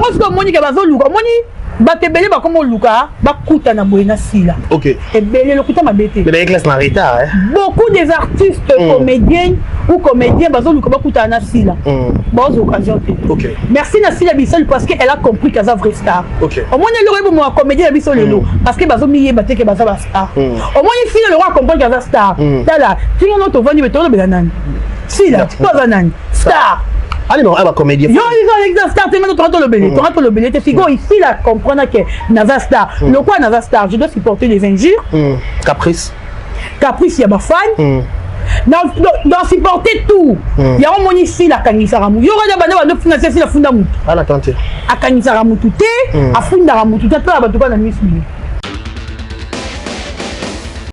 bango siko moni ke bazo luka moni batebele ba comme luka ba kuta na boyena sila. OK. Et belé le kuta mabete. Mais classe en retard hein. Beaucoup des artistes comédiens ou comédiens bazo luka ba kuta na sila. Bonne occasion. OK. Merci na sila Bissol parce qu'elle a compris qu'elle est vraie star. OK. Au moins le roi mo comédien Bissol lelo parce que bazo miye baté que bazo ba star. Au moins ici le roi comprend qu'elle est star. Là, tu n'as pas venu mettre le benanan. Sila, tu pas nanan. Star. Allez, non, elle va comédien. Yo, ils ont star, tu as le belé. Tu as le belé. Tu es ici, là, comprendre que Naza Star. Le quoi Naza Star? Je dois supporter les injures. Caprice. Caprice, il y a ma fan. Dans supporter tout. Il y a un monde ici, la Kanisaramu. Il y aura des bandes de financer la Fundamu. Ah, la tante. A Kanisaramu tout est, à Fundaramu tout est, à Batuka la nuit.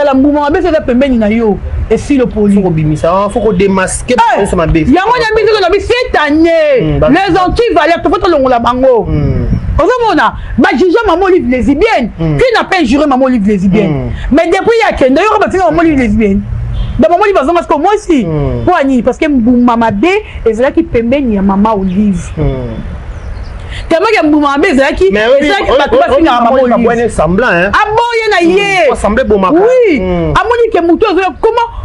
La mouvement a baissé de pembeni na yo. Et si le poli. Faut qu'on démasque ça ma bête. Il y a un ami qui a cette année. Les anti-valeurs, tu faut que la bango. Ozomona, ba juge maman livre lesbienne. Qui n'a pas juré maman livre lesbienne. Mais depuis il y a qu'un d'ailleurs on va faire maman livre lesbienne. Dans maman livre parce que moi aussi. Poigny parce que maman B et c'est là qui pembeni ya maman olive. Tellement que Mbouma Bézaki, c'est ça qui va tout finir à maman olive. Semblant hein. Ah bon, il y en a hier. Semblait bon maman. Oui. À mon que mouton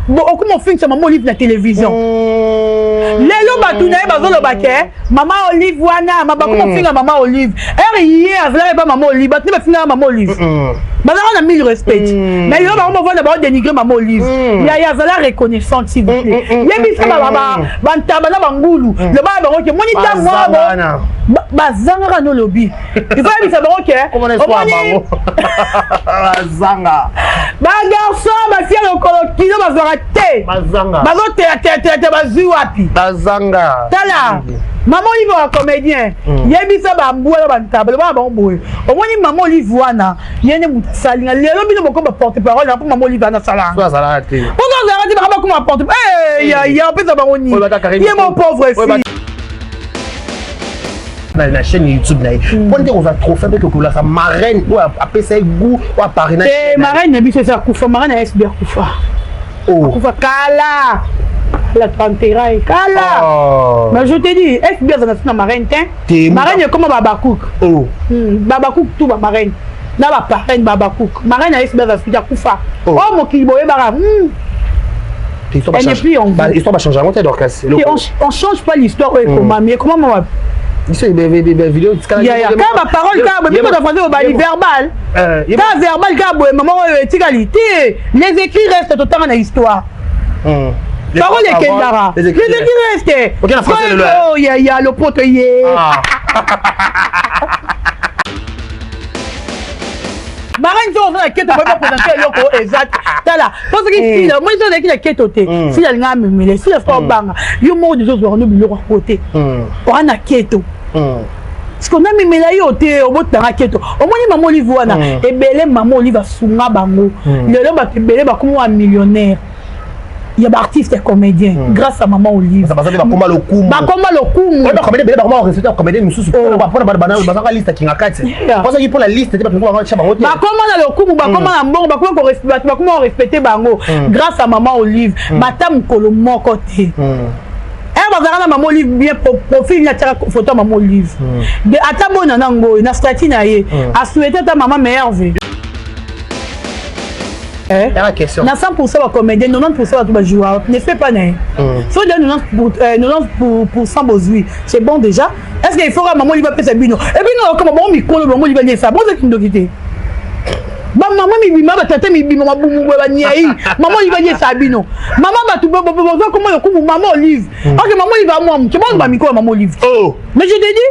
comment finit sa maman olive la télévision. Lelo batuna e bazo lo baké, maman olive wana, mama comment finir maman olive. Hier, elle pas maman olive, batuna finir maman olive. Bazar on a mis le respect. Mais yo ba on va d'abord dénigrer maman olive. Il y a la reconnaissance s'il vous plaît. Yebi ça baba, bantaba na bangulu. Le ba ba que monita moi bazanga no lobby. Il faut bien savoir que comment est-ce qu'on bazanga. Ba garçon, ba fille le colokino bazarate. Bazanga. Bazote bazu wapi. Bazanga. Tala. Maman Olive un comédien. Yebi ça ba mbouela ba ntable ba mboué. Au moins maman Olive wana, yene mutasalinga. Lelo bino boko ba porte-parole pour maman Olive na sala. Ça sala té. Pourquoi ça dit ba comment porte? Eh ya peu ça ba oni. Il est mon pauvre fille. La chaîne YouTube là. Quand on va trop faire que la marraine ou après ça goût ou apparaît na. Eh marraine ne c'est ça Koufa marraine SBR Koufa. Oh. Koufa kala. La tranteraille kala. Mais je te dis, SBR ça na marraine tin. Marraine est comme Babakouk. Oh. Babakouk tout ba marraine. Na ba parraine Babakouk. Marraine SBR ça Koufa. Oh mon kiboye bara. L'histoire va changer. On change pas l'histoire comment mais comment moi il vidéo quand ma parole verbal quand verbal maman les écrits restent tout le temps dans l'histoire parole est kendara les écrits restent OK la français le oh il y a le pote Marraine, tu vas faire la présenter le exact. Tala. Parce que si moi je dis la quête au thé. Si la gamme mais si la fois bang, yo mo des autres on nous le côté. On a quête. Parce qu'on a mis mélaillé au thé au bout de la quête. Au moins maman Olive wana et belé maman Olive sunga bango. Le ba belé ba comme un millionnaire. Il y a des artistes et comédiens grâce à maman Olive. Ça va faire comment le coup. Bah comment le coup. On va comédien belé comment reciter comédien nous sous pour pas banane ba liste qui nga 4. Parce que pour la liste tu vas voir chaque bah comment le coup bah comment la bon bah comment respecter bango grâce à maman Olive. Matam kolo mon côté. La maman Olive bien profil na tira photo maman Olive. De atabo na nango na statut na ye. A souhaiter ta maman meilleure vie. La question. Na 100% ba comédien, 90% ba joueur. Ne fais pas né. Faut donner 90% bozui. C'est bon déjà. Est-ce qu'il faut que maman Olive passe bino? Et puis non comme maman mikolo maman Olive ni ça. Bon c'est une quitter. Ba maman mi bima ba tata mi bima ba bumu ba niai. Maman Olive ni ça bino. Maman ba tu comment le coup maman Olive. OK maman Olive va moi. Tu bon ba mikolo maman Olive. Oh. Mais je te dis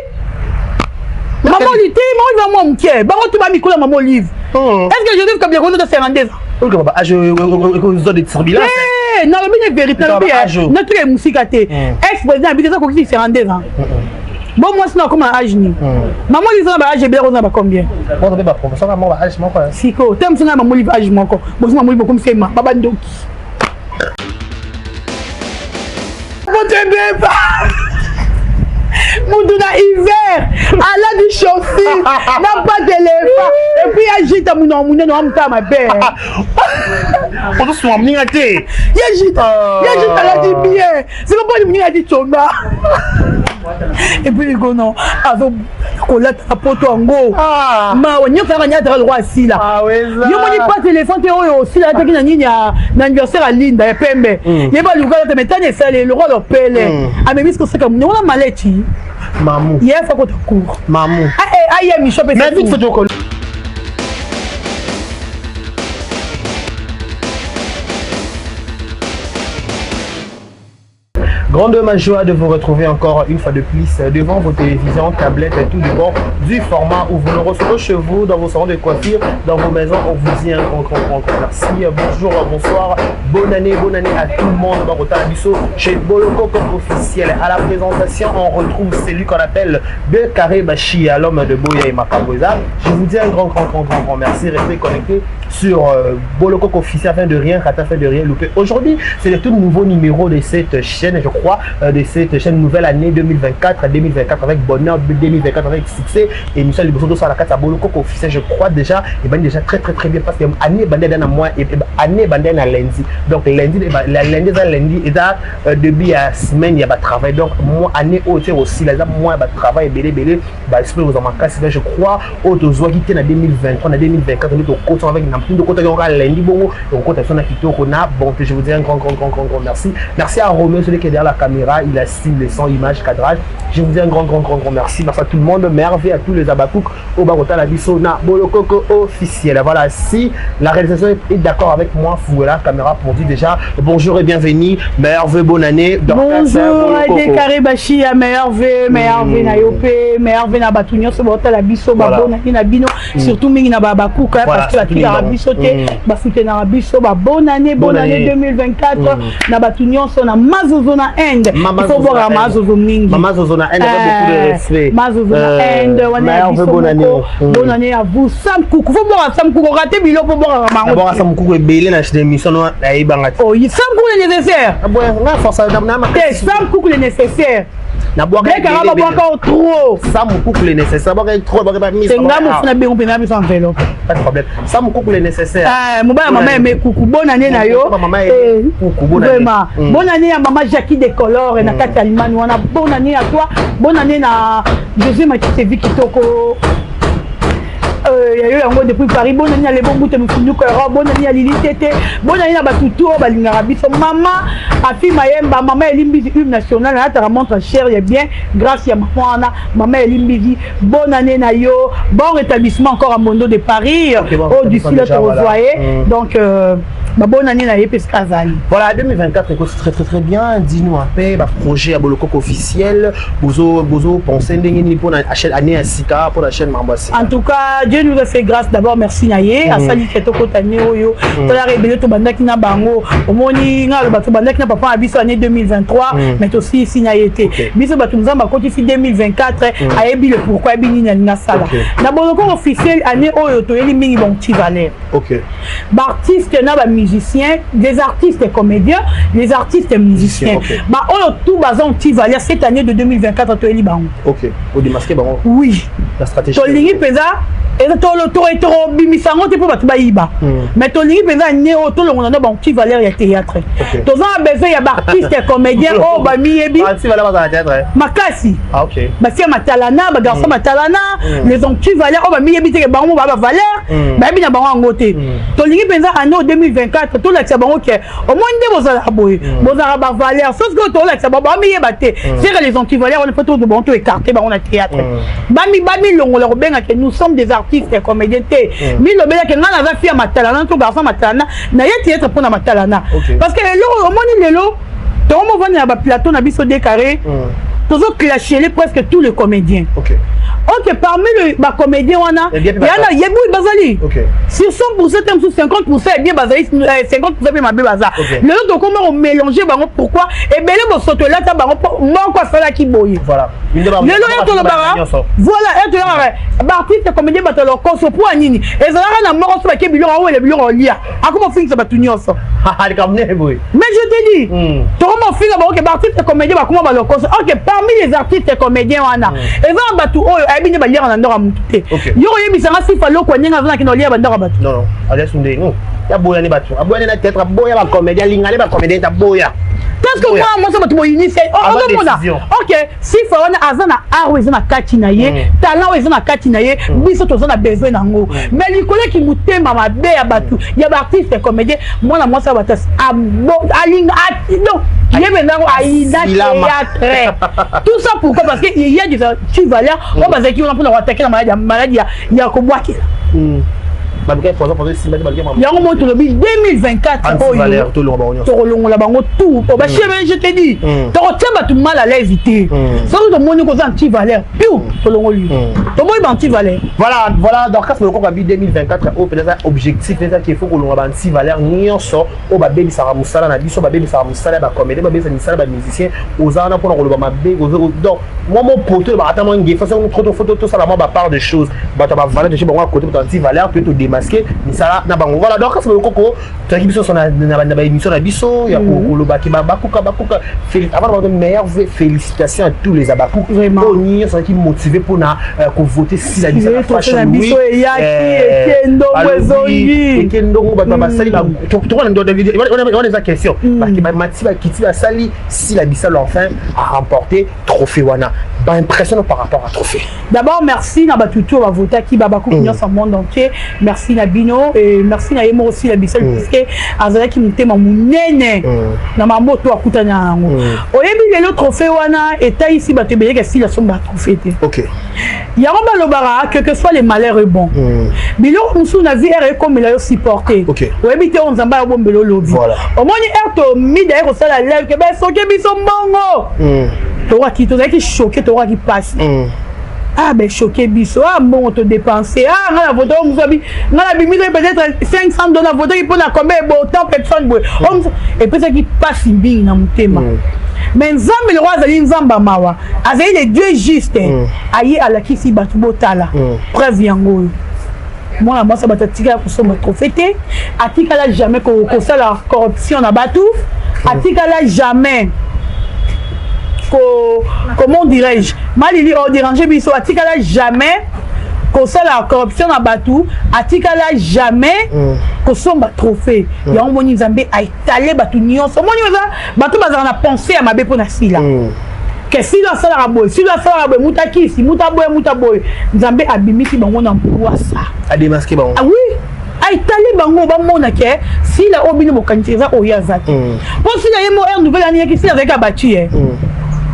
maman Olive, maman va moi m'kié. Ba tu ba mikolo maman Olive. Est-ce que je dis comme les roses de 52 ans? OK papa, je zone de turbulence. Eh, non mais vérité notre musique a été ex-président habite ça comme 52 ans. Bon moi sinon comme âge ni. Maman Olive ça ba âge bien on a combien? Bon on ba professeur maman ba âge mon quoi. Siko, t'aimes ça maman Olive âge mon quoi. Bon maman Olive comme c'est ma baba ndoki. Mon bébé pas. Mouduna hiver, à la du chauffeur, n'a pas d'éléphant, et puis agite à mon nom, ma belle. On doit se ramener à thé. Yagite à la dit bien, c'est pas pour lui a dit Tonga. Et puis il dit non, avec kolata na poto yango mawa nyonso kaka nyata le roi asila yo moni pas téléphone te oyo osila ataki na nini na anniversaire alinda ya pembe yeba lukala te metane esale le roi lopele amemi siko seka muna maleti mamu yefa kota cour mamu aye mi shope mais vite photo. Grande ma joie de vous retrouver encore une fois de plus devant vos télévisions, tablettes et tout du bon du format où vous nous recevez chez vous, dans vos salons de coiffure, dans vos maisons. On vous dit un grand merci. Bonjour, bonsoir, bonne année à tout le monde dans votre abisso chez Boloko comme officiel. À la présentation, on retrouve celui qu'on appelle Bekare Bashi, à l'homme de Boya et Makaboza. Je vous dis un grand merci. Restez connectés sur Boloko officiel afin de rien rater, afin de rien louper. Aujourd'hui, c'est le tout nouveau numéro de cette chaîne, je crois, de cette chaîne nouvelle année 2024 avec bonheur, 2024 avec succès. Et Michel Liboso sur la carte à Boloko officiel, je crois déjà, et ben déjà très bien parce que année bandé dans mois et année bandé dans lundi. Donc lundi et là début à semaine il y a pas travail. Donc moi année haute aussi là moi ba travail belé ba esprit vous en manquer, je crois auto zoa qui était en 2023 en 2024 on est au côté avec n'importe de côté on lundi bon on côté son activité on a bon je vous dis un grand merci. Merci à Romain celui qui est derrière la caméra, il assiste les sons, images, cadrage. Je vous dis un grand merci. Merci à tout le monde, merveille à tous les abakouk au Barota la Bissona Boloko officiel. Voilà, si la réalisation est d'accord avec moi, vous la caméra pour dire déjà bonjour et bienvenue, merveille, bonne année. Bonjour à Bekare Bashi, merveille na yopé, merveille na batunyo so Barota la Bisso, bonne année na bino, surtout mingi na babakouk parce que la tuile na Bisso te, ba soutien na Bisso, bonne année 2024 na batunyo so na mazozo na Inde. Il faut voir mazozo mingi. Mazozo na Inde avec beaucoup de respect. Mazozo na Inde, bonne année à vous. Sam Coucou, faut voir Sam Coucou, rater bilo pour voir Mamango. Voir Sam Coucou belé na émission na ibangati. Oh, Sam Coucou le nécessaire. Ah bon, na force na Sam Coucou le nécessaire. Na boire encore trop. Sam Coucou le nécessaire, boire trop, boire pas mis. C'est ngam funa be on peut na biso enveloppe. Pas de problème. Sam Coucou le nécessaire. Mon maman mais coucou, bonne année na yo. Coucou, bonne année. Bonne année à maman Jackie Décolore et na kati alimani wana. Bonne année à toi. Bonne année na José Mathieu Vikitoko. Depuis Paris, bonne année à les bons bouts de bonne année à Lili Tété, bonne année à Batuto, Balingarabi, maman, à fille Mayemba, maman Elimbizi, hymne national, là, ta montre cher, et bien, grâce à maman Elimbizi, bonne année Nayo, bon rétablissement encore à Mondo de Paris, au du sud, vous voyez, donc, bonne année Nayo, Pescazali. Voilà, 2024, c'est très bien, dis-nous un peu, projet à Boloko officiel, Bozo pensez, pour la chaîne année à Sika, pour la chaîne Mambassi. En tout cas, Dieu nous a fait grâce d'abord, merci Naye. À Sali Ketoko Tane Oyo, Tola Rebele to Bandaki na Bango, Omoni Nga Bato Bandaki na Papa Abiso année 2023, mais aussi ici Naye été. Biso Bato Nzamba Koti fi 2024, Ayebi le pourquoi Bini na Sala. Na Boloko officiel année Oyo to Eli Mingi bon petit valeur. OK. Artistes na ba musiciens, des artistes comédiens, les artistes musiciens. Ba Oyo tout bazon petit valeur cette année de 2024 to Eli Bango. OK. Au démasquer Bango. Oui. La stratégie. To Lingi Peza et to bimisango te pour batu bayiba mais to lingi penza néo to longo na bon petit valeur ya théâtre to za besoin ya artiste comédien oh ba miyebi si valeur dans théâtre makasi ah OK ba si matalana ba garçon matalana les ont petit valeur oh ba miyebi te ba mo ba valeur ba bi na bango ngote to lingi penza année 2024 to la tsa bango ke au moins nde bozala boye bozala ba valeur sauf que to la tsa ba miyeba te c'est que les ont petit valeur on peut tout de bon to écarter ba on a théâtre ba mi longo la robenga que nous sommes des artistes comédiens mi lo bela ke ngana za fia matalana to garçon matalana na yeti être pour na matalana parce que le moni lelo to mo vendre na ba plateau na biso décarré toujours clasher presque tous les comédiens OK, parmi les comédiens il y en a Yebou Bazali. Sur 100%, sur 50%, bien Bazali, 50% bien ma baza. Le autre comment on mélanger pourquoi et bien le soto là ta baron quoi faire là qui boye. Voilà. Le loyer le bara. Voilà, et là artiste comédien batalo koso pour nini. Et ça na mort sur qui biloko ou les biloko lia. A comment finir ça batunyo ça. Ah, les camner boy. Mais je te dis, comment finir que artiste comédien ba comment ba le koso. OK, parmi les artistes comédiens wana. Et va batu bine ba lire na ndora mutute yo yebisanga sifa loko nyenga zona kino lia ba ndora batu non allez sunde non ya boya ni batu aboya na tête boya ba comédien lingale ba comédien ta boya parce que moi ça bato initié ok si fawana azana art ezana kati na ye talent ezana kati na ye biso tozana besoin nango mais likolo ki mutema mabe ya batu ya ba artiste comédien moi ça bata alinga non yebenango aida théâtre tout ça pourquoi parce que il y a des tu valeur on va dire qu'on a attaquer la maladie ya ko boakela il y a un moment où 2024 tolongola bango tout je te dis tu mal à l'aise ça tout le monde est anti-valeur tolongoli anti-valeur voilà donc quand le 2024 peut-être objectif qu'il faut que l'on ait anti-valeur nyonso o ba baby sara musala na biso ba baby sara musala ba comédie ba baby sara ba musicien aux ana pour le ba baby donc moi mon poteau ba attends ngi façon photo tout ça là moi ba part de choses ba ta ba valeur de chez bon côté anti-valeur peut masqué mais ça na bango voilà donc ça le coco tu as biso son na émission na biso ya ko lo baki bakuka avant de meilleures félicitations à tous les abakou vraiment ni ça qui motivé pour na ko voter si la fashion biso ya ki ekendo wezongi ekendo ba ba sali ba to on a des questions parce que Mati ba kiti ba sali si la Bissau enfin a remporté trophée wana ba impression par rapport à trophée. D'abord merci na batutu ba voter qui babakou qui sont monde entier. Merci Nabino et merci na yemo aussi la Bissau parce que azala ki mutema munene na mamoto akutana ngo. Oyebi le trophée wana eta ici ba tebeye que si la somba trophée. OK. Ya roba lobara que soit les malheurs est bon. Bilo musu na vie est comme il a supporté. OK. Oyebi te on zamba bombelo lobi. Voilà. Au moins erto mi d'ailleurs au sala lève que ben soke biso mbongo. Toi qui t'as choqué toi qui passe. Ah ben choqué biso ah bon te dépenser ah la voto on a bimi peut-être 500 $ la voto il peut la combien bon tant personne et puis ça qui passe bien dans mon thème mais nzambe le roi azali nzamba mawa azali les dieux juste ayi ala kisi batu botala preuve yango moi ça batatika ko somba trophée atika la jamais ko ça la corruption na batu atika la jamais comment dirais-je malili au déranger biso atikala jamais ko ça la corruption na batu atikala jamais ko somba trophée ya omoni nzambe a étalé batu nyonso omoni batu bazana na penser à mabe pona sila que si la sala raboy si la sala raboy mutakisi mutaboy nzambe abimisi bango na pouvoir ça a démasquer bango ah oui a étalé bango ba mona ke si la obino bokanitiza oya zaki pour si la yemo er nouvelle année qui si avec abattu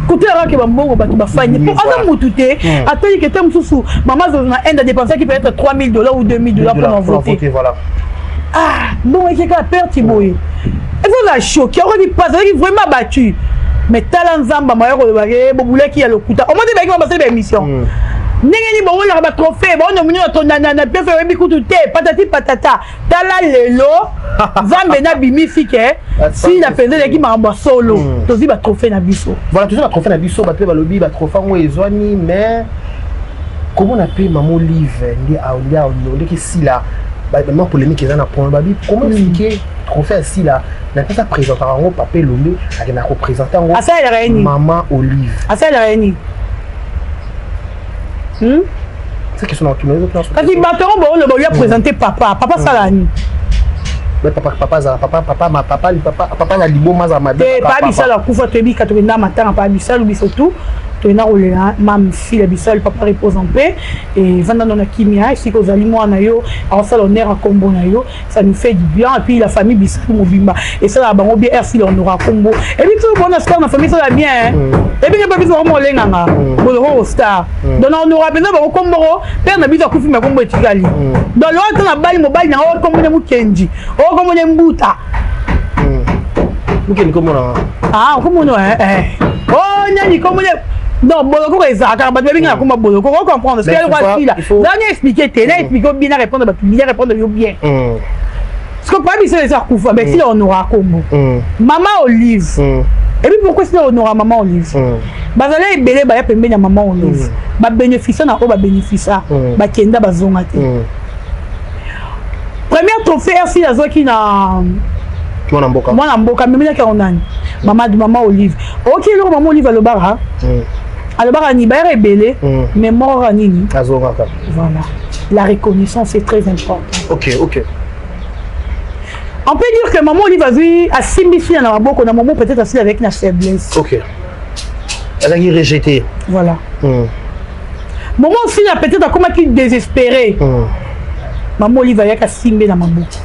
côté que bambongo batu bafanye pour aza mutute ateli que tem susu maman zona enda dépenser qui peut être 3 000 $ ou 2 000 $ pour voter voilà ah bon et que perte boy il faut la choquer on dit pas vraiment battu mais talent nzamba mayo ko bagé bobule ki ya lokuta au moins de bagé passer l'émission ndenge ni bongo la ba trophée bon no munyo to na pefe webi kutu te patati patata tala lelo nzambe na bimi fike si la faisait qui m'a solo tozi ba trophée na biso voilà toujours la trophée na biso ba pe ba lobi ba trophée ngo ezwani mais comment on appelle maman Olive ndi a on qui si là ba vraiment polémique ezana point ba bi comment expliquer trophée si là na pas présenter ngo papé lombe a na représenter ngo maman Olive asa la réuni c'est question dans tous les autres parce que Bateron bon le lui a présenté papa Salani papa la libo maza mabe papa bisala kufa tebi katokenda matanga papa bisala bisotu tona olela mam fille bisala papa repose en paix et vanda na kimia ici aux aliments na yo en salonnaire à combo na yo ça nous fait du bien et puis la famille bisala mobimba et ça la bango bien merci on aura combo et puis tout bon star na famille ça va bien et puis pas besoin vraiment lenganga bolo star donc on aura besoin de combo père na biso kufi ma combo etikali dans l'autre na bali mobile na o combo na mukenji o combo na mbuta mukenji combo na ah combo no oh nyani combo non boloko ezaka ba bebinga kuma boloko ko comprendre ce qu'elle va dire là dernier expliquer t'es là expliquer bien répondre bien ce que pas bien c'est ça kufa mais si on aura combo maman Olive et puis pourquoi si on aura maman Olive bazala ebele ba ya pembeni ya maman Olive ba bénéficie na o ba bénéficie ba kenda bazonga te premier trophée si la zoki na mwana mboka memela ka onani maman Olive OK le maman Olive alobara alobara ni ba rebelle mais mort nini azonga voilà la reconnaissance est très importante OK On peut dire que maman Olive a vu à Simbifi dans la boque, on a maman peut-être assis avec une faiblesse. Ok. Elle a été rejetée. Voilà. Maman aussi, peut-être comment qu'il désespéré. Maman Olive a Simbi dans ma boque.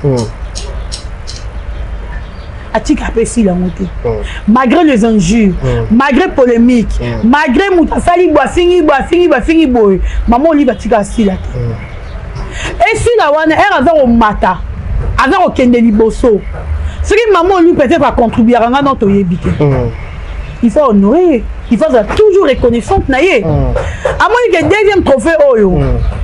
Atik après si la montée. Malgré les injures, malgré polémique, malgré Moutafali Boafingi, boy, maman Olive a tika assis là. Et si la wana, elle a au mata, elle a au kendeli bosso. Ce que maman Olive peut-être a contribué à notre yébité. Il faut honorer, il faut être toujours reconnaissante. À moins que le deuxième trophée,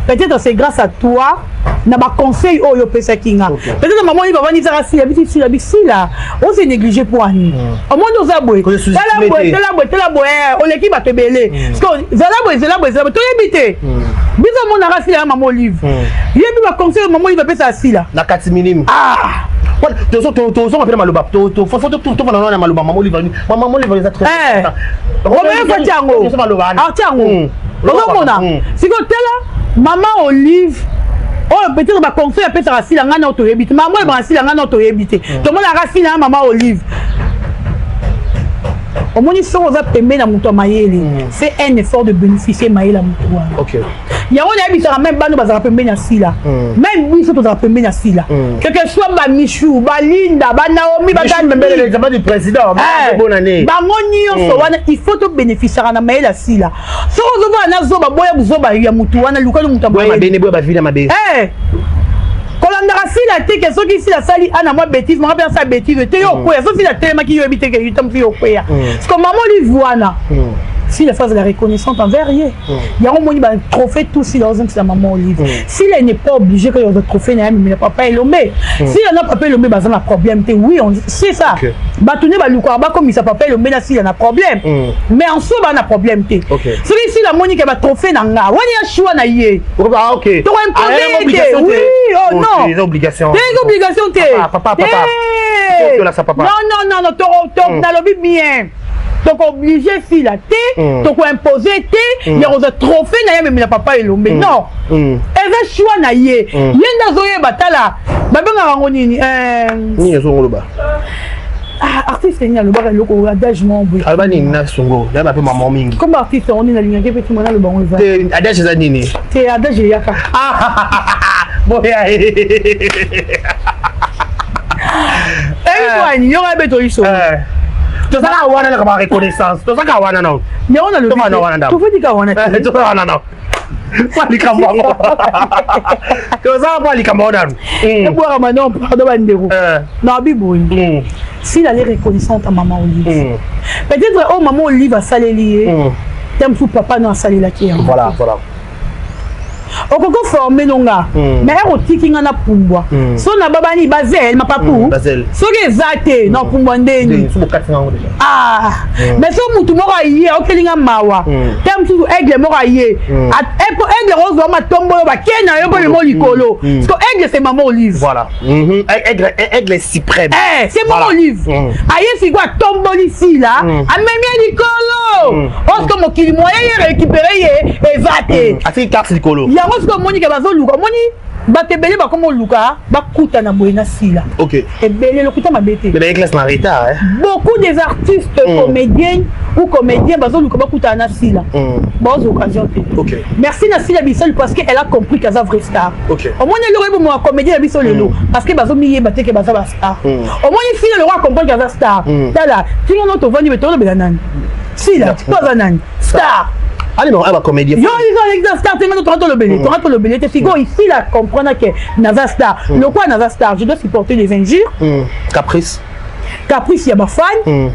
peut-être c'est grâce à toi, na ba conseil Oyo Pesa Kinga. Peut-être maman il va venir dire si là, on s'est négligé pour Annie. Au moins nous aboué. Tela boy, on l'équipe va te belé. Parce que zela boy, tu habité. Biso mon arasi là maman Olive. Il y a conseil maman il va passer assis là. Na 4 minutes. Ah. Tu appelles Maloba. Tu vas Maloba. Maman Olive. Maman Olive les a très. Romain Fatiango. Ah Tiango. Si que maman Olive. Oh, peut-être ma conseil peut être assis là, on a notre habité. Maman est assis là, on a notre habité. Tout le monde a assis là, maman Olive. Au moins, ils sont aux appels dans mon maïli. C'est un effort de bénéficier maïli à mon toit. Ok. Il y a un habité même pas nous bazar appels assis là. Même lui, ils sont aux appels assis là. Quel que soit ma Michou, Balinda, Naomi, l'examen du président. Bonne année. Il faut te bénéficier à maïli assis là. Si on a zoba boya zoba ya mutu wana luka mutu boya boya vida mabe. Kolanda si la te que soki si la sali ana moi bêtise, moi bien ça bêtise te yo quoi, sauf si la tellement qui yo habite que yo yo quoi. Parce que maman lui voana. Si la phase de la reconnaissance envers rien. Il y a un moment un trophée tout si dans la maman Olive. Si elle n'est pas obligée que le trophée n'a mais papa est lomé. Si elle n'a pas payé lomé bah ça a problème oui on c'est ça. Bah tourner bah le corps comme il ça papa lomé là si il a un problème. Mais en soi bah na problème té. Celui si la Monique va trophée nanga. Wani a choix na yé. Ah OK. Tu as imposé oui oh non. Des obligations. Des obligations té. Papa. Non tu na lobby bien. Donc obligé si la té, donc imposer té, il y a un trophée na même papa et l'homme. Non. Elle va choix na yé. Yenda zoye batala. Ba benga ngoni ni zongo ba. Ah artiste ni le ba loko adage mombo. Albani na songo, là ba pe maman mingi. Comme artiste on est na ligne ke petit mona le bango va. Te adage za nini? Te adage yaka. Boya. Eh ni yo ba beto iso. Tu sais la wana na reconnaissance. Tu sais la wana non. Mais on a le. Tu veux dire wana. Tu sais wana non. Pas les camarades. Tu sais pas les camarades. Et pour maintenant pardon bandero. Na biboui. Si la reconnaissante à maman Olive. Peut-être oh maman Olive a salé lié. T'aimes tout papa non a salé la qui. Voilà. On peut former nonga mais on tiki ngana pumbwa so na babani bazel ma papu so ke zate na pumbwa ndeni mais so mutu moko aye okelinga mawa tem tu aigle moko aye aigle rose ma tombo ba kena yo ko le mo likolo parce que aigle c'est maman Olive voilà aigle suprême c'est maman Olive aye si quoi tombo ici là amemi likolo parce que mo kili moyen récupérer ezate ati carte likolo. Parce que Monique va zoluka moni batebele ba comme luka ba kuta na boyena sila. OK. Et belé le kuta ma bête. Mais classe na retard beaucoup des artistes comédiens ou comédiens ba zoluka ba kuta na sila. Bonne occasion. OK. Merci na sila Bissol parce qu'elle a compris qu'elle est vraie star. OK. Au moins le rebo mo comédien Bissol lelo parce que ba zo miye ba teke ba za ba star. Au moins ici le roi comprend qu'elle est star. Là, tu non to vani beto le benanan. Sila, tu pas nanan. Star. Allez, non, elle va comédie. Yo, ils ont star, tu le belé. Tu le belé. Tu figo ici, là, comprendre que Naza Star. Le quoi Naza Star? Je dois supporter les injures. Caprice. Caprice, il y a ma fan.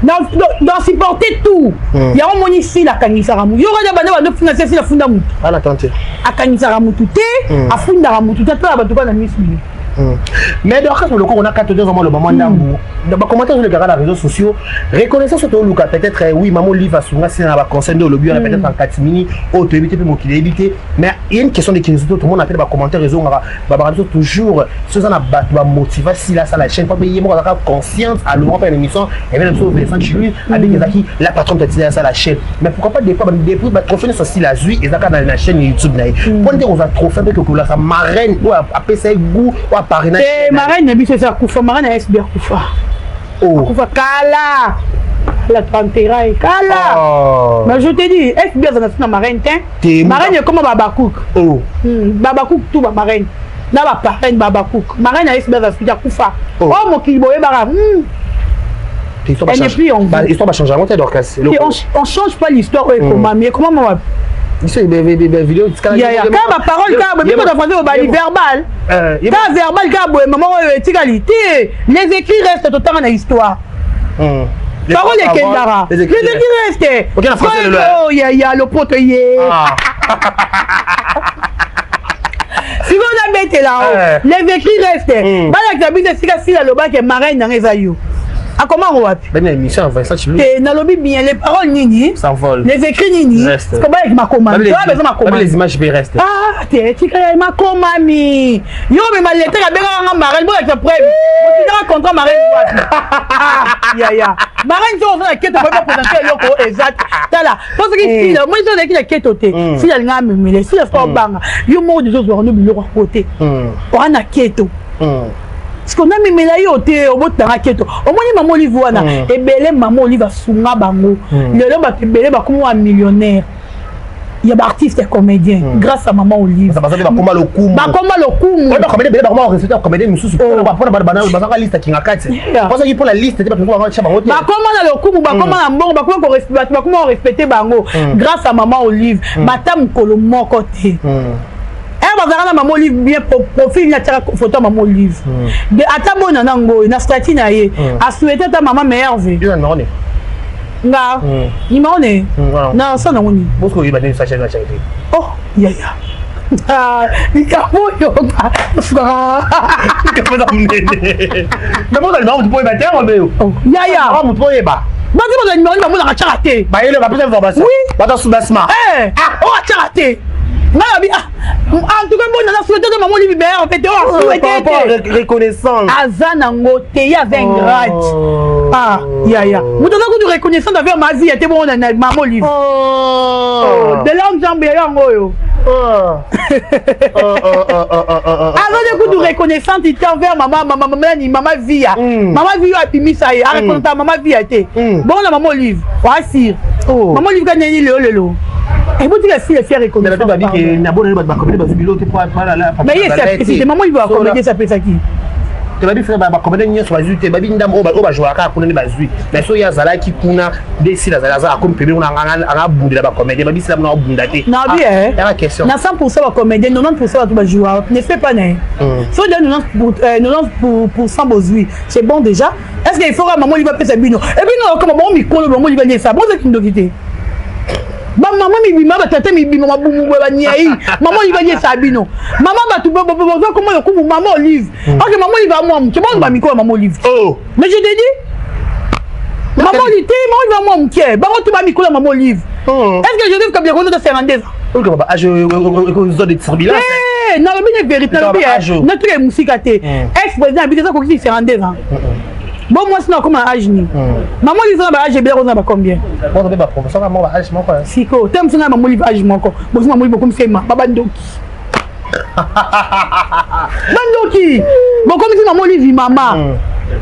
Dans supporter tout. Il y a un mon ici, la Kanisaramu. Il y aura des bandes de financer la Fundamu. Ah, la tante. À Kanisaramu, tout est. À Fundaramu, tout est. Tu as la nuit. Mais dans le cas où on a 4 ans le moment d'amour, dans les commentaires sur les réseaux sociaux, reconnaissance au Luka peut-être oui maman Olive a souvent c'est un conseil de l'objet peut-être en 4 minutes auto éviter pour qu'il éviter mais il y a une question de curiosité tout le monde appelle les commentaires réseau toujours ce ça va motiver si là ça la chaîne pas payer moi conscience à l'Europe une émission et même sur Vincent Chilui avec les acquis la patronne de ça la chaîne mais pourquoi pas des fois des prix trophée sur si la zui et ça dans la chaîne YouTube là pour dire on a trophée avec que ça marraine ou à PC goût ou à parrainage. Et marraine n'a pas ça Koufa, marraine a SBR Koufa. Oh. Koufa Kala. La Pantera Kala. Oh. Mais je te dis, SBR ça n'a marraine marraine est comme Babakouk. Oh. Babakouk tout ba marraine. Là ba parraine Babakouk. Marraine a SBR ça n'a Koufa. Oh mon Kiliboye bara. L'histoire va changer. On change pas l'histoire comment mais comment moi il vidéo il y a ma parole mais quand on fait au verbal quand verbal maman les écrits restent tout le temps dans l'histoire parole est Kendara les écrits restent OK la français le oh il y a le pote si vous avez là les écrits restent bala que habite si la loba que marraine dans les ah comment on va ben émission Vincent Chilou et na lobby bien les paroles nini s'envolent les écrits nini comment avec ma commande tu as besoin ma commande les images bien restent ah t'es tu as ma commande mi yo mais ma lettre a bien marraine bon avec preuve tu as contrat marraine ya marraine on a quête pour présenter loko exact tala parce que si moi je dis la quête oté si la nga memele si la sport banga yo mo des autres on biloko à côté on a quête parce qu'on a mis là yoté au bout de la raquette. Au moins maman Olive wana et belé maman Olive a sunga bango. Le homme a belé ba comme un millionnaire. Il y a des artistes et comédiens grâce à maman Olive. Ça va ça comme le coup. Ba comme le coup. On a comédien belé ba comment recruter comédien mususu pour ba banana ba liste qui ngakati. Parce que pour la liste tu pas pour avoir chaba hotel. Ba comment le coup ba comment la bon ba comment respecter ba comment respecter bango grâce à maman Olive. Matam kolomo côté. Elle va maman Olive bien profil na tira photo maman Olive de atabo na nango na statut na ye a souhaité ta maman meilleure vie non nga ni maone na ça na ngoni bosco il va dire ça chez la charité oh ya ah ni kamo yo fra kamo na mnene na mo na mo po ba terre be ya mo po ba basi mo na numéro mo na charité ba ele ba peut information ba ta soubasma oh charité Nabi en tout cas bon na souhaité de maman Olive en fait on souhaité reconnaissance azana ngote ya 20 grade ah ya vous donnez coup de reconnaissance envers ma vie était bon na maman Olive de l'homme jambe yango yo alors coup de reconnaissance était envers maman vie a pimi ça y a reconnaissance maman vie a été bon la maman Olive voici maman Olive gagne le et vous dites que si elle fait reconnaissance mais c'est maman il va comédie ça peut ça qui te babi frère ba comédien nyonso bazui te babi ndam o ba jouer ka kuna ne bazui mais so ya zala ki kuna desi la zala comme pebe on anga bundela ba comédien babi sila na bunda te na bi la question na 100% ba comédien 90% ba joueur ne fait pas né so de 90% bozui c'est bon déjà est-ce qu'il faut maman il va faire ça bino et puis non comme bon micro maman il va dire ça bon c'est qui doit quitter ba maman mi bima ba tata mi bima mabumu ba nyai maman il va dire ça bino maman ba tu comment le coup maman Olive OK maman il va moi tu bon ba micro maman Olive oh mais je te dis maman Olive maman il va moi m'ké ba tu ba micro maman Olive est-ce que je dis comme bien de 52 ans OK papa je zone de turbulence non mais bien vérité notre musique a été ex-président habite ça qui 52 ans bon moi sinon comme âge ni maman Olive na ba âge bien on a combien bon ba professeur maman ba âge mon quoi siko tem singa maman Olive âge mon quoi bon maman Olive comme c'est baba ndoki bandoki bon comme si maman Olive maman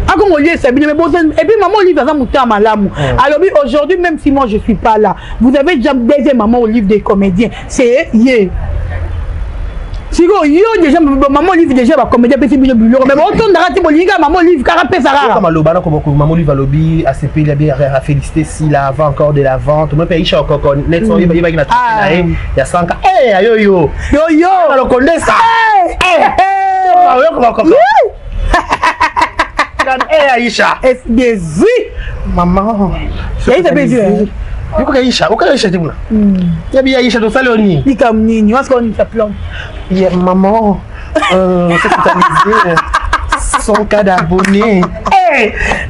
ah comme Olivier c'est bien mais bon et puis maman Olive va monter à malamu alors aujourd'hui même si moi je suis pas là vous avez déjà baisé maman Olive des comédiens c'est yé si yo déjà maman Olive déjà va comédien petit billet mais autant d'arrêter bolinga maman Olive carapé ça rare comme lobana comme maman Olive lobby ACP il a bien félicité si la avant encore de la vente moi pays cha encore net so il va na il y a 100 yo alors connaît ça Aïcha est des maman Aïcha bébé yuko Aïcha uko Aïcha tibuna ya bi Aïcha to saloni ni comme nini parce qu'on s'appelle ya maman c'est totalisé son cas d'abonnés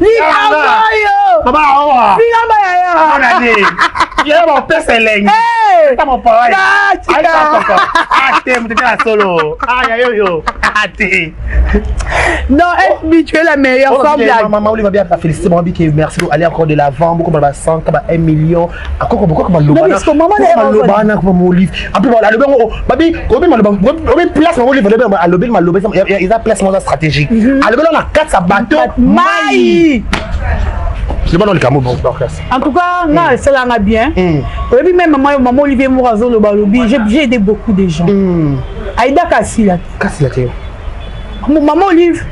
ni amoyo Papa, oh. Il y a mon père, c'est l'aigle. C'est mon père. Solo. Non, tu es la meilleure femme. Maman, on va bien féliciter. Maman, merci beaucoup. Aller encore de l'avant. Beaucoup de 100, 1 million. Encore beaucoup de l'obana. Parce que maman est l'obana, comme mon livre. Après, voilà, le bon, babi, on place mon livre. Il a place mon stratégique. Alors, on a 4 bateaux. Maï. C'est bon dans le Cameroun, en tout cas, ça l'a bien. Et puis même maman Olivier Mourazo le balobi, j'ai aidé beaucoup de gens. Aïda Kassila. Maman Olive,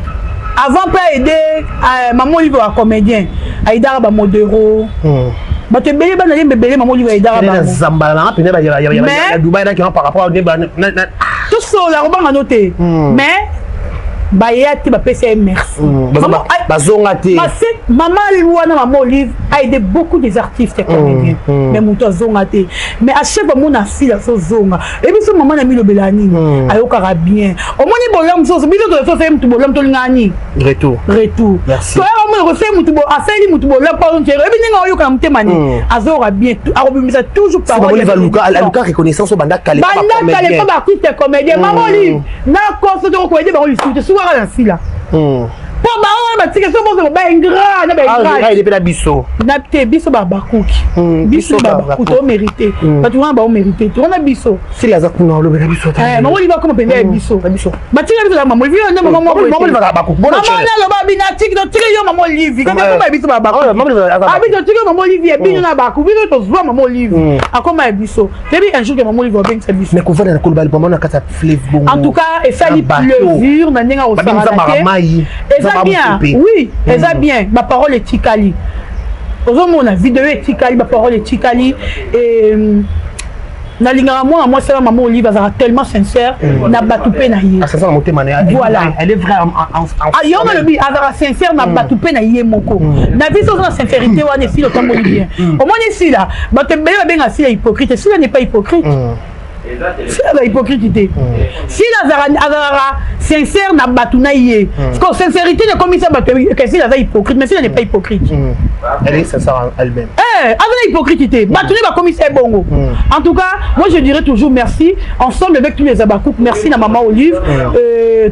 avant pas aider maman Olive à comédien, Aïda ba modéro. Bah tu belé ba nali belé maman Olive Aïda ba. Zambala, puis il y a Dubaï là qui par rapport à tout ça là on va noter. Mais Bayati ba PC merci. Maman Louana Maman Olive a aidé beaucoup des artistes et comédiens. Mais Mouto Zongate. Mais à chaque fois mon fille a so zonga. Et puis ce maman a mis le belani. Ayo kara bien. Au moins ni bolam so biso to so fait mutu bolam to ngani. Retour. Merci. Toi au moins refait mutu bo afeli mutu bolam pas on tire. Et puis ninga oyo kam temani. Azora bien. Arobimisa toujours parole. Maman Olive Luka reconnaissance au banda Kalé. Banda Kalé pas artiste et comédien. Maman Olive na cause de ko aider ba Olive souvent la fille là. Pour ma c'est question pour ba ingrat na ba ingrat. Ah, il est la biso. Na te biso ba bakuki. Biso ba bakuto mérité. Ba tu va mérité. Tu on a biso. Si la zakuna lo ba biso. Maman Olive comment pender biso. Biso. Ba tu biso la maman Olive na maman Olive ba bakuki. Maman na lo ba binatik do tire yo maman Olive. Quand ba biso ba bakuki. Maman Olive. Ah biso tire maman Olive bino na bakuki. Bino to zo maman Olive. Akoma biso. Tebi un jour que maman Olive va bien sa biso. Mais qu'on va na kolba maman na kata fleuve bon. En tout cas, et ça lui plaisir na ninga au Saranaké. Et ça bien. Oui, et ça bien. Ma parole est Tikali. Aujourd'hui, mon vidéo est Tikali, ma parole est Tikali. Et moi, c'est maman Olive, elle est tellement sincère. Na batoupé na yé. Voilà. Elle est vraie en il y a le but, elle est sincère, na batoupé na yé moko. Na vie sur la sincérité, on est ici le temps bolivien. Au moins ici là, bateupé bien assis hypocrite. Si elle n'est pas hypocrite. Si la hypocrite, si la sincère n'a batounaïe, parce que sincérité de commissaire que si la hypocrite, mais si elle n'est pas hypocrite, elle est sincère elle-même. Elle est hypocrite, batouné va commissaire bongo. En tout cas, moi je dirais toujours merci, ensemble avec tous les abakouk, merci à maman Olive,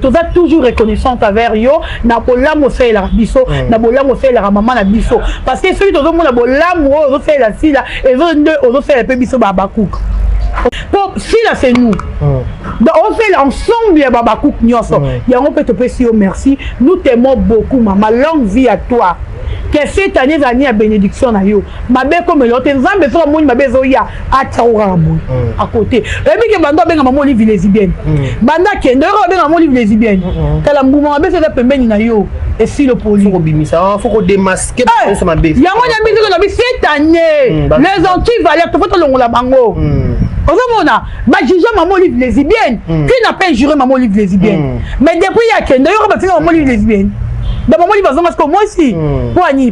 tu as toujours reconnaissante avec yo, na bolam osé la biso, na bolam osé la maman la biso, parce que celui de monde na bolam osé la sila, et eux osé la biso babakouk. Si là c'est nous, donc on fait ensemble les babakouk nyonso. Il y a un peu de précieux merci. Nous t'aimons beaucoup, maman. Longue vie à toi. Que cette année à bénédiction na yo. Ma belle comme l'autre, nzambe so moni ma bezo ya ataura à côté. Et puis que banda benga maman Olive lesbienne. Banda ke ndoro benga maman Olive lesbienne. Kala mbuma be c'est pembeni na yo. Et si le poli. Faut bimisa, faut démasquer ça ma belle. Il y a moi ya musique na bi cette année. Les anti-valeurs, faut to longola bango. Ozomona, ba juge maman Olive lesbienne. Qui n'a pas juré maman Olive lesbienne. Mais depuis il y a que ndoro ba maman Olive lesbienne. Bah maman Olive parce que moi aussi.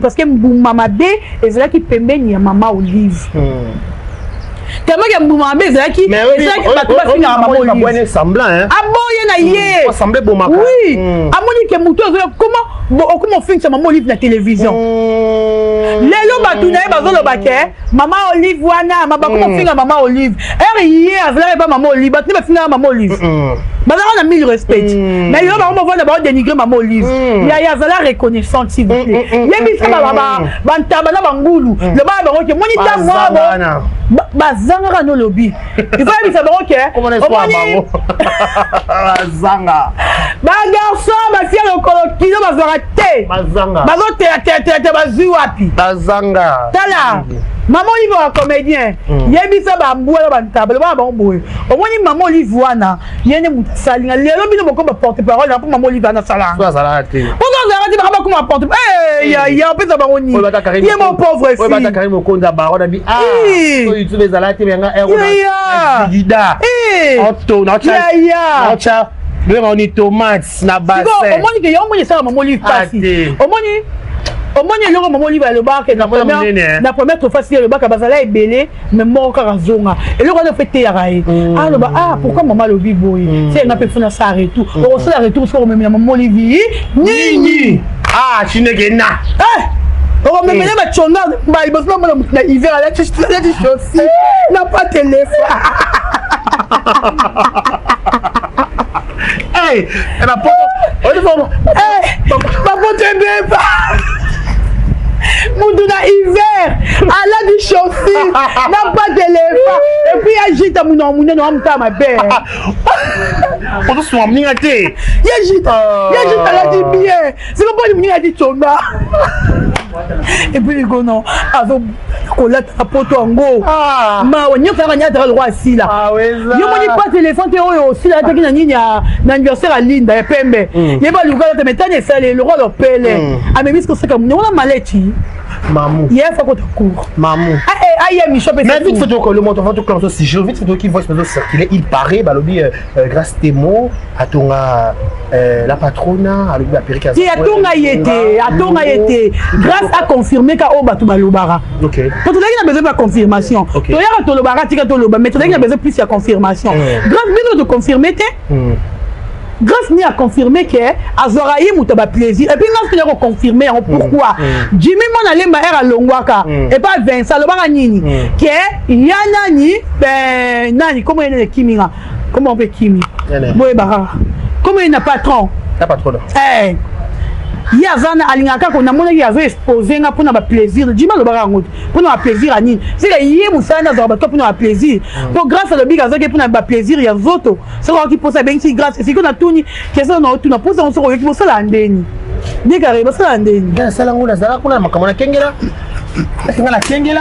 Parce que maman B et c'est là qui pembeni ya maman Olive. Tellement que maman B c'est là qui va tout finir maman Olive. Bon semblant hein. Ah bon il y en a hier. Semblait bon maman. Oui. Amoni que mouto comment finir maman Olive na télévision. Lelo batuna bazo lo baké maman Olive wana mama comment finir maman Olive. Hier là pas maman Olive, batuna ba finir maman Olive. Bazar on a mis le respect. Mais yo ba on va d'abord dénigrer maman Olive. Il y a la reconnaissance s'il vous plaît. Yebi ça baba bantaba na bangulu. Le ba ba que monita moi bazanga no lobby. Il faut bien ça ba que bazanga. Ba garçon ba fier le colokino bazara té. Bazanga. Bazo té bazu wapi. Bazanga. Tala. Maman Olive est comédien. Yebi ça ba mbouela bantaba le ba ba mboué. Au moins maman Olive wana yene mutasalinga lelo bino boko ba porte parole pour maman Olive na sala. Soit sala té. Pourquoi vous avez dit ba comment porte il y a un peu ça baroni. Il est mon pauvre fils. Oui ba ta Karim Okonda barona bi ah. So YouTube ezalati benga erona. Dida. Otto na cha. Na cha. Le on est tomates na bassin. Au moins que yo mo ça maman Olive passe. Au moins il y a maman Olive le bar que la première fois le bar bazala est belé mais mon karazonga et le on a fait terrailler ah pourquoi maman le vit boy c'est on a fait faire ça retour on se la retour sur maman Olive nini ah chinegena Oh, mais maintenant, ma chonga, il bosse pas dans l'hiver, là, tu chaussures, n'a pas de téléphone. Hey, ma pote, ma pote est pas. Moudouna hiver, à la du chaussure, n'a pas de téléphone. Et puis, agite à mon nom, ma belle. on se soigne à thé. Yagite à la dit bien. C'est pas pour lui, a dit chonga. Et puis, non, avec la pote en go. Ma, on y a fait un droit ici là. Ah ouais, ça. Yo moni pas téléphone théorie aussi là qui na nini ya anniversaire à Linda ya pembe. Yeba luga te metane sale le roi de pele. A me misko saka on a maleti. Mamou. Hier faut qu'on te court. Mamou. Ah hier mi shopé. Mais vite photo que le montant photo clan si je vite photo qui voit ce circuler, il paraît balobi grâce témo à ton la patrona à l'obi à Perika. Ti atonga yete grâce à confirmer ka o batu balobara. OK. Quand tu as besoin de confirmation. Tu as to lobara tika to loba mais tu as besoin plus de confirmation. Grâce de confirmer grâce ni à confirmer que Azoraï mutaba plaisir et puis grâce que confirmer pourquoi Jimmy mon allé ma à Longwaka et pas Vincent le bara nini que yana ni ben nani comment il est Kiminga comment on fait Kimi boy bara comment il n'a patron la patron eh il y a zana alingaka qu'on a monné qui a exposé pour na plaisir Jimmy le bara ngoti pour na plaisir à nini c'est que hier musana za pour na plaisir donc grâce à le big azaki pour na plaisir il y a zoto c'est quoi qui pose bien si grâce c'est qu'on a tout ni question on a tout na pose on se regarde pour ça landeni ni carré pour ça landeni gars ça langona za kuna makamona kengela c'est la kengela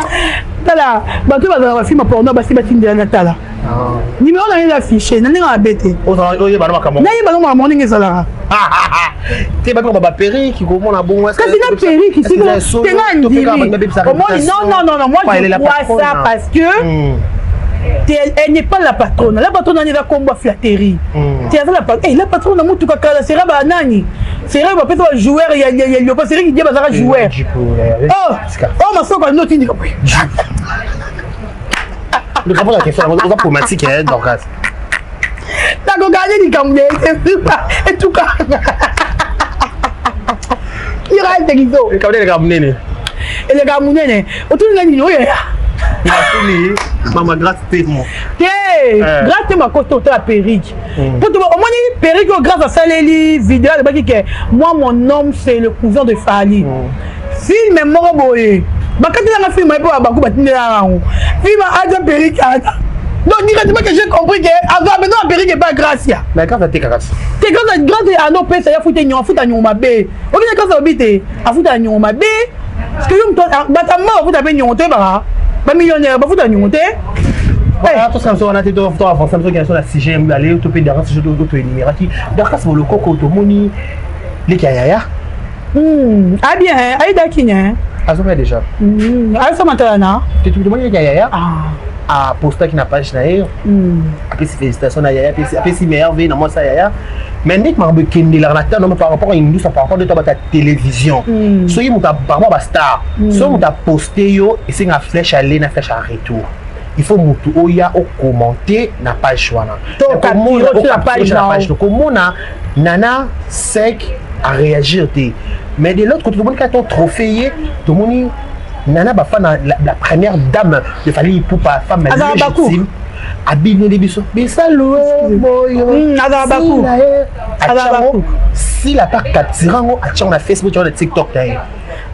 tala bato bazala film porno basi batindela na tala numéro na il affiché na ninga abete oye bana makamona na yeba no morning ezala te ba ba péri qui comment na bon est-ce que c'est la péri qui c'est tenga ndimi non moi je vois ça parce que elle n'est pas la patronne. La patronne n'est pas comme flatterie. La patronne n'a pas de c'est la nani. C'est vrai, peut être joueur, il y a pas série qui dit bazar joueur. Oh, ma soeur, non, tu dis. Le rapport la question, on va pour matique donc. T'as regardé les camionnettes et tout cas. Il reste des rideaux. Les camionnettes. Et les camionnettes, autour de l'année, il a fini, maman gratte moi. Gratte ma côte au perruque. Pour tout, au moins perruque grâce à ça les vidéos de baki que moi mon nom c'est le cousin de Fali. Film est mort boy. Bah quand il a film est pas beaucoup batiner là. Film a déjà perruque. Donc directement que j'ai compris que avant maintenant perruque est pas gracia. Mais quand t'es grâce. T'es quand grâce à nos pèse ça foutre nyon foutre nyon ma bé. OK quand ça habite, a foutre nyon ma bé. Parce que yo bata mort foutre ben nyon te ba. Ba millionnaire ba foutre nyon te. Voilà, tout ça, on a été dans France, Samsung qui a sur la CGM, aller au topé derrière, c'est auto émirati. D'accord, c'est le coco automoni, les kayaya. Ah bien, aïe dakine. Ah ça fait déjà. Ah ça maintenant. Tu tout le monde les kayaya. Ah posta qui n'a pas chnaïr. Après c'est félicitations à yaya, après c'est merveille dans moi ça yaya. Mais dès que marbe kende l'arnateur non par rapport à une par rapport de ta télévision. Soyez mon par rapport à star. Soyez mon posté yo et c'est une flèche aller na flèche à retour. Il faut mutu oya au commenter na page wana. Donc la page comment nana sec à réagir mais de l'autre côté tout le monde qui a ton trophée tout le monde nana ba fa la première dame de famille pour pas femme légitime abino de biso bisalo boyo Azabakou si la part capturango a tient na Facebook sur le TikTok d'ailleurs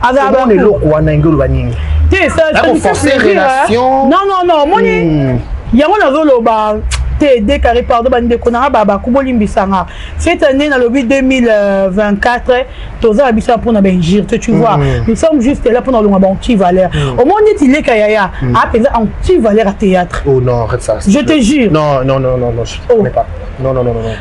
Azabakou le loko wana ngolo baningi c'est relation non moni yango nazoloba te déclaré pardon bande konara baba kubolimbisanga cette année dans le 2024 toza abisa pour na benjir tu vois nous sommes juste là pour na longa anti valeur au monde il est kayaya a pesé anti valeur à théâtre oh non arrête ça je te jure non je ne connais pas non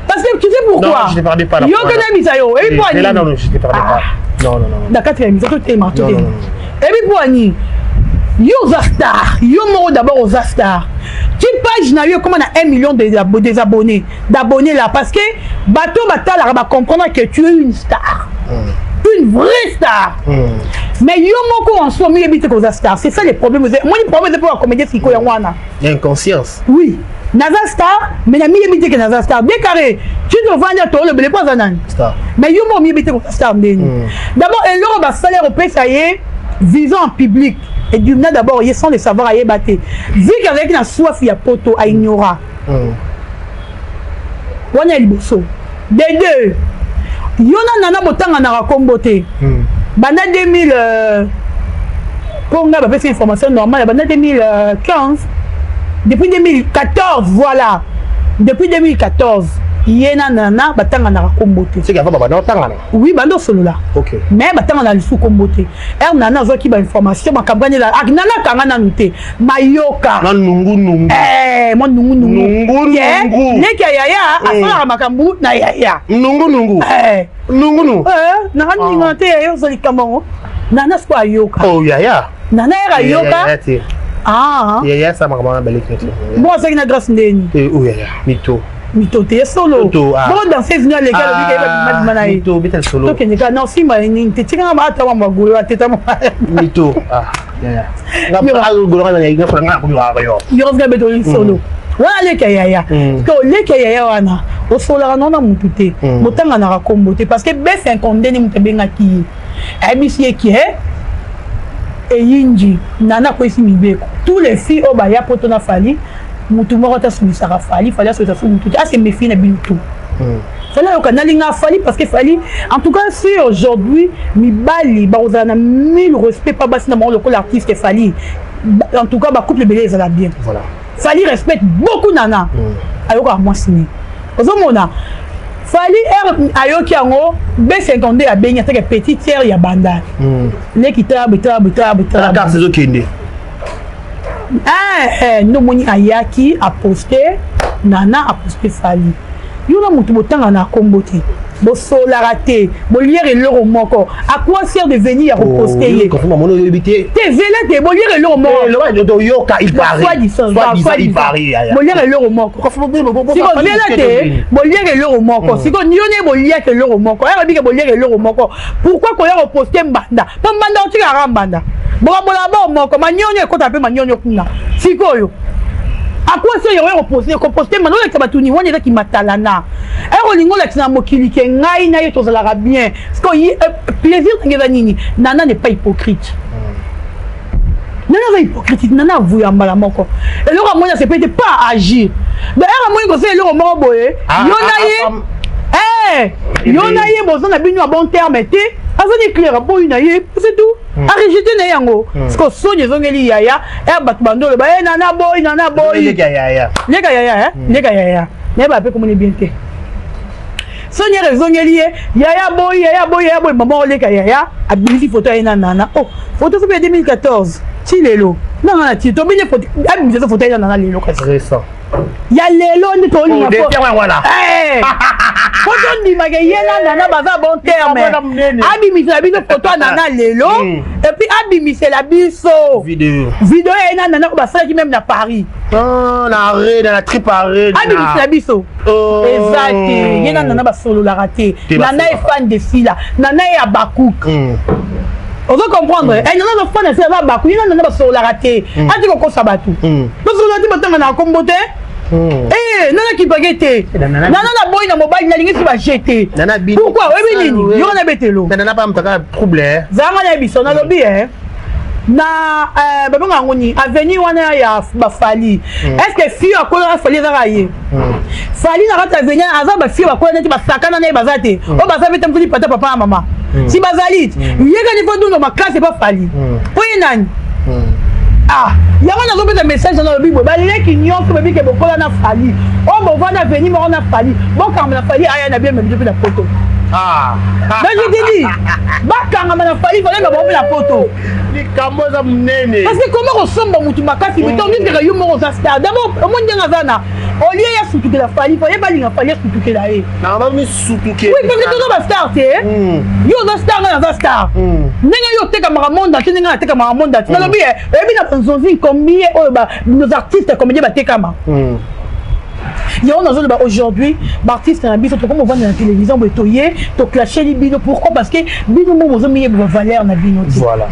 parce que tu sais pourquoi non je ne parlais pas là yo que misayo et puis poani là non je ne parlais pas non la quatrième mise tout est marteau et puis poani yo zastar yo moro d'abord aux zastar tu page na yo comment on a 1 million des abonnés là parce que bateau batala va comprendre que tu es une star une vraie star mais yo moko en soi mieux habite aux stars c'est ça les problèmes moi les problèmes c'est pour la comédie siko ya wana inconscience oui naza star mais na mieux habite que naza star décarré tu dois vendre toi le blé pas zanan star mais yo mo mieux habite aux star ndeni d'abord et là va salaire au pays ça y est visant en public et du moins d'abord il sans le savoir à ébattre vu qu'avec la soif il y a poto à ignorer on est liboso des deux yona nana botanga na rakombote bana 2000 pour nga ba information normale bana 2015 depuis 2014 voilà depuis 2014 yena nana batanga na rakombote c'est qu'avant baba tanga na oui bando solo là OK mais batanga na lisu kombote nana zo ki ba information makabani la nana kanga na nute mayoka na nungu mon nungu leka yaya asala makambu na yaya nungu nungu na ninga te yo zo likambo nana spo ayoka oh yaya nana era yoka yaya ça makambo na belle écriture moi ça ina grâce ndeni oh yaya mito te solo bon dans ces vignes lesquelles il va manaï mito betel solo donc il non si ma ni te tika ma ta ma golo teta ma mito yaya na ba golo na yaya ko nga ko yo yo nga beto solo wala leka yaya ko leka yaya wana o solo na mutu te motanga na rakombo te parce que B50 ni mutu benga ki abisi ki et yinji nana ko isi mibeko tous les filles au baya poto na fali mutu moko ta sumisa ka fali so ta mutu c'est mes filles na binutu fallait au canal inga fali parce que fali en tout cas si aujourd'hui mi bali ba ozana 1000 respect pas basi na mo l'artiste fali en tout cas ba couple belé ça la bien voilà fali respecte beaucoup nana ayoka moi signé ozomona fali ayoki ango B52 a benya te petite sœur ya banda les kita bita car c'est okende no moni ayaki a posté nana a posté fali yona mutu botanga na kombote bo sola raté bo lire l'euro moko à quoi sert de venir à reposter ye quand on mono habité te vela te bo lire l'euro moko le yoka il paraît soit il paraît bo lire l'euro moko si bo vela te bo lire l'euro moko si ko nyone bo lire que l'euro moko era bi que bo lire l'euro moko pourquoi ko ya reposter mbanda pa mbanda o tika rambanda bola bo moko manyonyo ko ta pe manyonyo kuna sikoyo à quoi ça y aurait reposté maintenant les tabatuni on est qui matalana et on est là mokili ke ngai na yeto zala bien parce que plaisir ngeza nini nana n'est pas hypocrite nana va hypocrite nana vous ya mbala moko et leur moyen c'est peut-être pas agir d'ailleurs moyen que c'est leur moko boye yona ye bozo na bino bon terme te azoni clair boy na ye c'est tout a rejeté na yango parce que sonye zongeli yaya e bat bandolo ba nana boy lega yaya ne ba pe comme ni bien te sonye rezongeli yaya boy maman lega yaya abisi photo ina nana oh photo c'est 2014 ti lelo nana ti to bine photo abisi photo ina nana lelo récent ya lelo ni to ni voilà photo ni magayela nana baza bon terme abimi la biso photo nana lelo et puis abimi la biso vidéo ena nana ko basala ki même na Paris na la trip arrêt abimi la biso exact yena nana ba solo la raté nana est fan de fila nana est à Bakouk on veut comprendre et nana fan de fila Bakouk yena nana ba solo la raté ati ko sabatu parce que nana batanga na kombote nana qui baguette nana na boy na mobile na lingi si ba jeter pourquoi oui nini yo na betelo nana pas mtaka trouble zanga na biso na lobby na babanga ngoni avenir wana ya bafali est-ce que fille akola fali za raye fali na rata avenir aza ba fille akola neti basakana na bazate o baza vite mfuli pata papa na mama si bazalit yega ni fo duno makase ba fali oye nani yango nazopesa message na lobi boye baleki nyonso bebi ke bokola na fali o bova na veni moko na fali bokangama na fali aya na bien mebiso mpe na poto donc je te dis bakangama na fali fale babao mpe na poto likambo eza monene parce que comment kosomba mutu makasi betondindeka yo moko oza star d'abord omoni ndenge aza na olie ya sutukela fali fale balinga fali ya sutukela ye oui parce que tozo bastar te yo oza star nga naza star ndenge yo otekamaka monde ate ndenge natekamaka monde ate nalobi oyebi na banzonzi combien oyo nos artistes comédien batekama yango nazoloba aujourd'hui baartiste na biso tokoma ovanda na télévision boye toye toclasheli bino pourquoi parce que bino mo bozomiyebi bavaleur na bino te voilà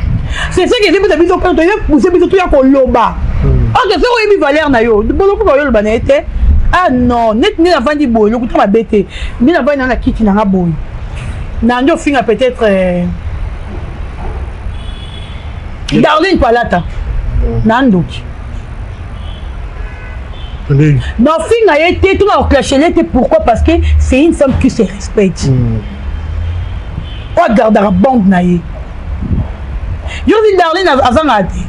c'est ça que ezebisa biso mpe toye pousse biso toya koloba ok so oyebi valeur na yo bolokuka oyoloba na ye te ah non neti nde navandi boye lokuta mabe te nde navandi na na kiti nanga boye na nde ofinga peut-être Darlene Palata. Nandoki. Non, fille n'a été tout en clashé. Pourquoi? Parce que c'est une femme qui se respecte. On garde la bande naïe. Yo dis Darlene avant raté.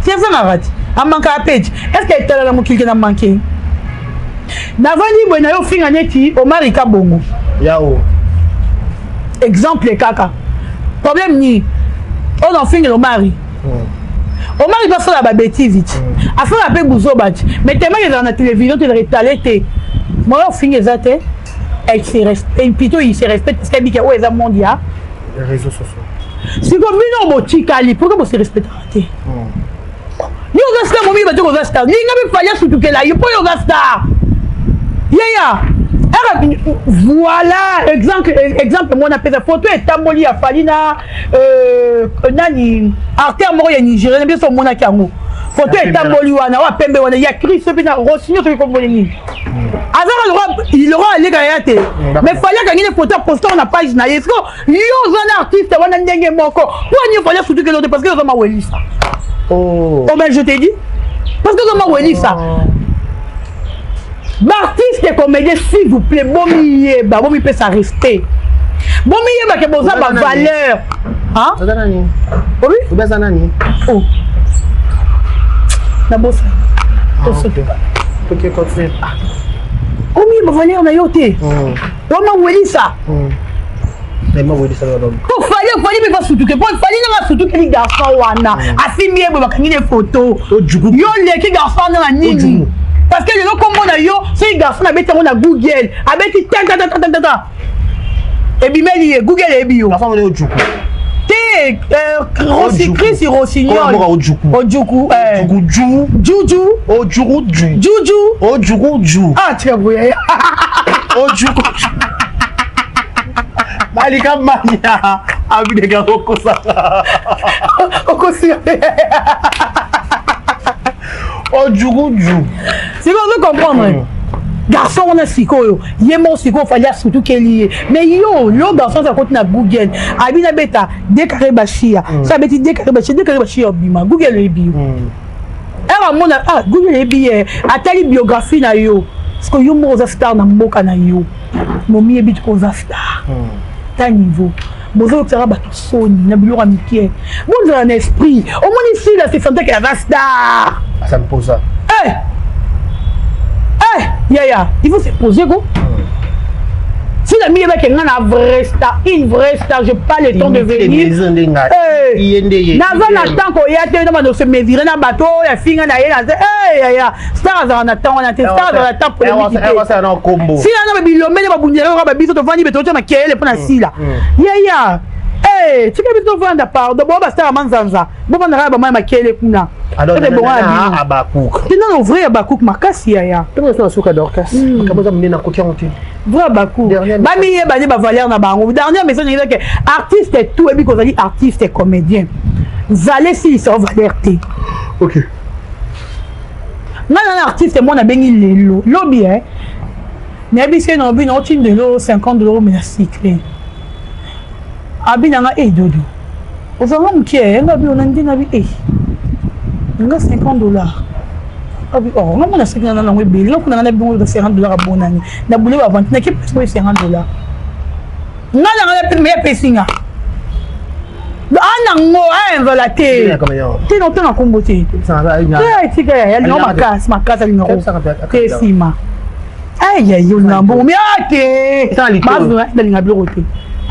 C'est avant raté. A manqué à page. Est-ce qu'elle est là mon qui n'a manqué? Navani bueno yo fille n'a été au Marika Bongo. Yao. Exemple kaka. Problème ni. On en finit le mari. Au mari va faire la bêtise. A faire la paix bouzo bâti. Mais tellement il est dans la télévision, tu le rétalé. Moi on finit les athées. Elle se respecte. Plutôt il se respecte parce qu'elle dit que ouais les mondial. Les réseaux sociaux. Si comme nous on botti cali, pourquoi vous se respectez? Yo gasta momi ba to gasta. Ni ngabe fanya surtout que là, yo po yo gasta. Yeah. Voilà, exemple, mon appel photo est tamboli à Falina, nani, artère moro ya Nigérien, bien son monakango. Photo est tamboli wana, wa pembe wana, ya Chris, bina Rosigno, tu comprends ni. Azara il aura allé gayate. Mais fallait gagner des photos poster on a page na yesko. Yo un artiste wana ndenge moko. Pourquoi il fallait surtout que l'autre parce que ils ont ma weli ça. Oh ben je t'ai dit. Parce que ils ont ma weli ça. L'artiste et comédien, s'il vous plaît, bon mi peut ça rester. Bon mi que bon ça ma valeur. Hein? Oui? Oh. Na bossa. Ok, continue. Oh mi ma valeur na yote. On m'a weli ça. Mais moi weli ça là. Pour fallait me surtout que pour fallait na surtout que les garçons wana. Afimi e ba kangi des photos. Yo les qui garçons na nini. Parce que les gens comme on a yo, c'est les garçons avec on Google, avec ta. Et puis mais Google et bio. Garçon on est au Djoukou. T'es Chris Rossignol. Au Djoukou. Au Djoukou. Juju. Au Djoukou. Juju. Au Djoukou. Ah tu as vu. Au Djoukou. Malika Mania. Abi de gars au Kosa. Au Kosa. Oh, Djougou. C'est bon, vous comprenez. Garçon, on a siko. Yémo siko, fallait surtout qu'elle y est. Mais yo, garçon, ça continue à Google. Abina beta, décarré bachia. Ça veut dire décarré bachia, bima. Google est bio. Google est bio. A telle biographie na yo. Parce que yo, moi, star na mboka na yo. Momi est bit ko star. Ta niveau. Bozo observa bato soni na biloko mikie. Bon dans l'esprit. Au moins ici là c'est sentait qu'elle va star. Ça me pose ça. Yaya, il faut se poser quoi. Si la mienne est une vraie star, je pas le temps de venir. N'avant attend qu'on y a tellement de se mesurer dans le bateau, la fille en a star en attend, on a des stars dans la table pour le combo. Si on a un billet, on a un billet, on a un billet, on a un billet, on a un billet, on a un billet, Yaya. Tu peux me faire part de Boba Star Manzanza. Boba Nara, ma kele kuna. Alors, tu as Abakouk. Tu n'as ouvert Abakouk, ma casse, Yaya. Tu as un souka d'orcas. Tu as un côté en tout. Vrai Abakouk. Bami, Bani, Valère, Nabango. Dernière maison, il dit que artiste est tout, et puis qu'on a dit artiste et comédien. Valère, s'ils sont valerté. Ok. Non, artiste, moi, on a béni les lots. Lobby, hein. Mais si on a vu une de l'eau, 50 $, mais c'est clair. Abinanga dodo. Aux enfants qui est, on a dit on a 50 $. Oh, on a 50 $. On a 50 $ à bon année. On a voulu avant, on a 50 $. On a plus meilleur pessinga. Ah non, involaté. Tu n'as pas combattu. Tu as ma casse, aïe aïe, on a bon, mais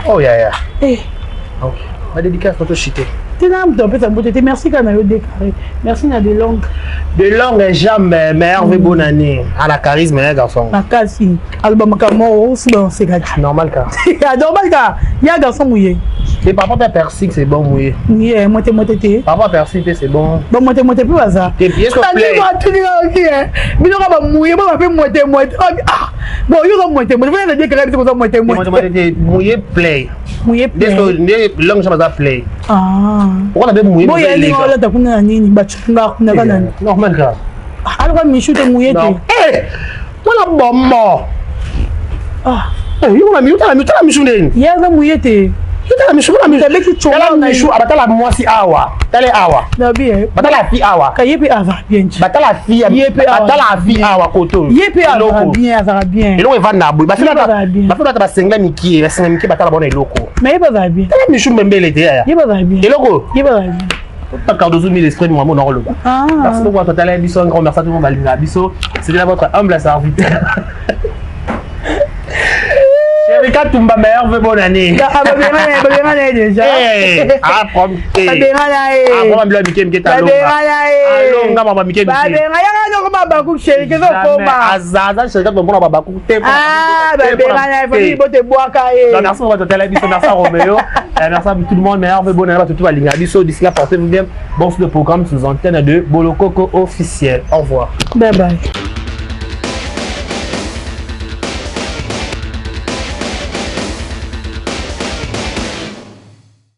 oh yeah. Ok. Ma dédicace pour te chiter. Merci quand même déclaré. Merci na de longues. De longues jamais, mais Hervé bonne année. À la charisme, hein, garçon. La casse, album Camaro, c'est bon, c'est gâté. Normal car. Normal car. Il y a un garçon mouillé. Et par rapport à Persique, c'est bon mouillé. Oui, moi t'es. Par rapport à Persique, c'est bon. Bon, moi t'es plus hasard. Tes pieds sont pleins. Mais non, on va mouiller, on va faire moitié. Ah, bon, il y a moitié. Moi, je vais dire que c'est comme ça moitié. Mouillé play. Mouillé play. Des langues, ça va play. Ah. Pourquoi on a mouillé? Bon, il y a des gens là, t'as une bachunga, normal car. Alors, Michou t'es mouillé. Eh, on a bon mort. Ah. Oh, il y a Michou. Il y a un mouillé. Tala Michou, la Michou. Tala Michou, abatala moi si awa. Tala awa. Na bien. Batala fi awa. Ka yepe ava bien. Batala fi batala fi awa koto. Yepe ava bien, ava bien. Eloko eva na boy. Bafila ta sengla miki, sengla miki batala bona eloko. Mais yepe ava bien. Tala Michou mbembele te ya. Yepe ava bien. Eloko. Yepe ava bien. Pas quand vous avez l'esprit de moi, mon rôle. Merci beaucoup à tout à l'heure. Bisous, un grand merci à tout le monde. Bisous, c'était votre humble serviteur. Erika Tumba, meilleure bonne année. Ah, bah, bien déjà. Ah, promis. Ah, bien, ah, comment bien Mickey Mickey ta longa. Longa maman Mickey Mickey. Bah, bien, ya no koma baku chéri, que ça koma. Azaza, c'est comme bon baku. Ah, bah, bien, il faut te boire cahier. Merci pour votre télé, bisous, merci à Roméo. Merci à tout le monde, meilleure bonne année à tout le monde. Bisous, d'ici là, portez-vous bien. Bon, sur le programme sous antenne de Bolokoko officiel. Au revoir. Bye bye.